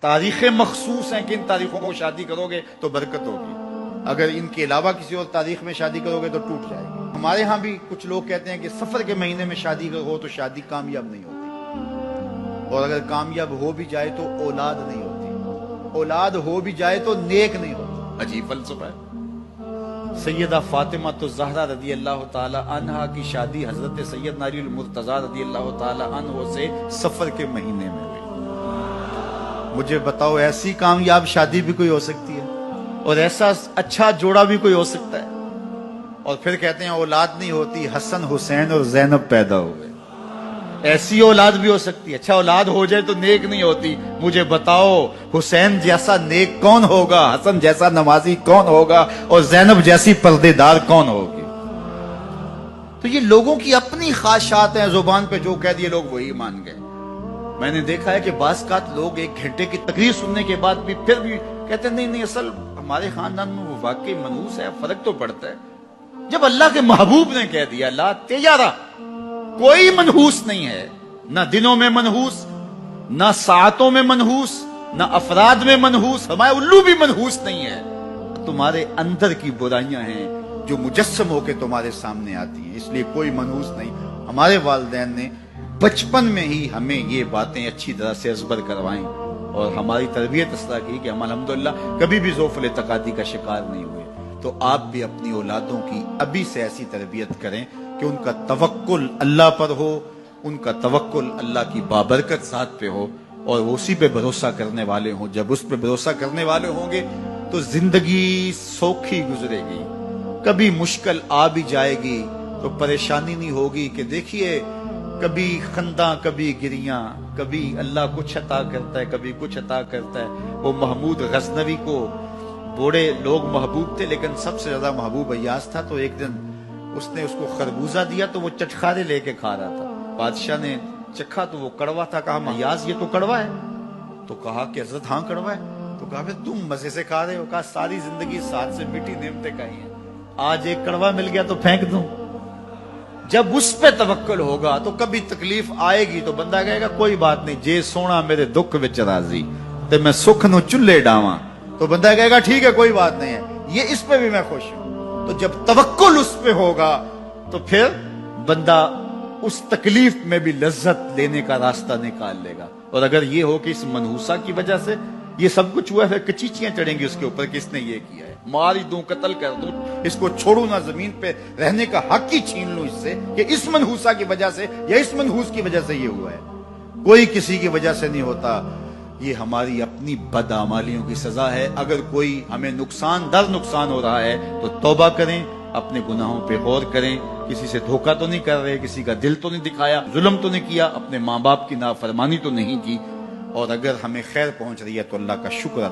تاریخیں مخصوص ہیں کہ ان تاریخوں کو شادی کرو گے تو برکت ہوگی، اگر ان کے علاوہ کسی اور تاریخ میں شادی کرو گے تو ٹوٹ جائے گی۔ ہمارے ہاں بھی کچھ لوگ کہتے ہیں کہ سفر کے مہینے میں شادی ہو تو شادی کامیاب نہیں ہوتی، اور اگر کامیاب ہو بھی جائے تو اولاد نہیں ہوتی، اولاد ہو بھی جائے تو نیک نہیں ہوتی۔ عجیب فلسفہ ہے۔ سیدہ فاطمہ تو زہرا رضی اللہ تعالی عنہا کی شادی حضرت سیدنا علی المرتضیٰ رضی اللہ تعالی عنہ سے سفر کے مہینے میں ہوئی۔ مجھے بتاؤ ایسی کامیاب شادی بھی کوئی ہو سکتی ہے، اور ایسا اچھا جوڑا بھی کوئی ہو سکتا ہے؟ اور پھر کہتے ہیں اولاد نہیں ہوتی، حسن حسین اور زینب پیدا ہوئے۔ ایسی اولاد بھی ہو سکتی ہے، اچھا اولاد ہو جائے تو نیک نہیں ہوتی۔ مجھے بتاؤ حسین جیسا نیک کون ہوگا، حسن جیسا نمازی کون ہوگا، اور زینب جیسی پردے دار کون ہوگی؟ تو یہ لوگوں کی اپنی خواہشات ہیں، زبان پہ جو کہہ دیے لوگ وہی مان گئے۔ میں نے دیکھا ہے کہ بعض اوقات لوگ 1 گھنٹے کی تقریر سننے کے بعد بھی پھر بھی کہتے ہیں نہیں اصل ہمارے خاندان میں وہ واقعی منحوس ہے، فرق تو پڑتا ہے۔ جب اللہ کے محبوب نے کہہ دیا لا تجارہ، کوئی منحوس نہیں ہے، نہ دنوں میں منحوس، نہ ساعتوں میں منحوس، نہ افراد میں منحوس، ہمارے الو بھی منحوس نہیں ہے۔ تمہارے اندر کی برائیاں ہیں جو مجسم ہو کے تمہارے سامنے آتی ہیں، اس لیے کوئی منحوس نہیں۔ ہمارے والدین نے بچپن میں ہی ہمیں یہ باتیں اچھی طرح سے ازبر کروائیں، اور ہماری تربیت اس طرح کی کہ ہم الحمدللہ کبھی بھی ذوف التقاطی کا شکار نہیں ہوئے۔ تو آپ بھی اپنی اولادوں کی ابھی سے ایسی تربیت کریں کہ ان کا توکل اللہ پر ہو، ان کا توکل اللہ کی بابرکت ذات پہ ہو، اور وہ اسی پہ بھروسہ کرنے والے ہوں۔ جب اس پہ بھروسہ کرنے والے ہوں گے تو زندگی سوکھی گزرے گی، کبھی مشکل آ بھی جائے گی تو پریشانی نہیں ہوگی کہ دیکھیے کبھی خنداں کبھی گریاں، کبھی اللہ کچھ عطا کرتا ہے کبھی کچھ عطا کرتا ہے۔ وہ محمود غزنوی کو بوڑھے لوگ محبوب تھے، لیکن سب سے زیادہ محبوب ایاز تھا۔ تو ایک دن اس نے اس کو خربوزہ دیا تو وہ چٹخارے لے کے کھا رہا تھا۔ بادشاہ نے چکھا تو وہ کڑوا تھا، کہا ایاز یہ تو کڑوا ہے؟ تو کہا کہ حضرت ہاں کڑوا ہے۔ تو کہا پھر تم مزے سے کھا رہے ہو؟ کہا ساری زندگی ساتھ سے میٹھی نعمتیں کھائی ہیں، آج ایک کڑوا مل گیا تو پھینک دوں؟ جب اس پہ توکل ہوگا تو کبھی تکلیف آئے گی تو بندہ کہے گا کوئی بات نہیں، جے سونا میرے دکھ وچ راضی تے میں سکھ نو چلے ڈاواں، تو بندہ کہے گا ٹھیک ہے کوئی بات نہیں ہے، یہ اس پہ بھی میں خوش ہوں۔ تو جب توکل اس پہ ہوگا تو پھر بندہ اس تکلیف میں بھی لذت لینے کا راستہ نکال لے گا۔ اور اگر یہ ہو کہ اس منحوسہ کی وجہ سے یہ سب کچھ ہوا ہے، پھر کچیچیاں چڑھیں گی اس کے اوپر کہ اس نے یہ کیا ہے، مار ہی دوں، قتل کر دوں، اس کو چھوڑوں نہ، زمین پہ رہنے کا حق ہی چھین لوں اس سے، کہ اس منحوسہ کی وجہ سے یا اس منحوس کی وجہ سے یہ ہوا ہے۔ کوئی کسی کی وجہ سے نہیں ہوتا، یہ ہماری اپنی بدعمالیوں کی سزا ہے۔ اگر کوئی ہمیں نقصان در نقصان ہو رہا ہے تو توبہ کریں، اپنے گناہوں پہ غور کریں، کسی سے دھوکہ تو نہیں کر رہے، کسی کا دل تو نہیں دکھایا، ظلم تو نہیں کیا، اپنے ماں باپ کی نافرمانی تو نہیں کی، اور اگر ہمیں خیر پہنچ رہی ہے تو اللہ کا شکر ادا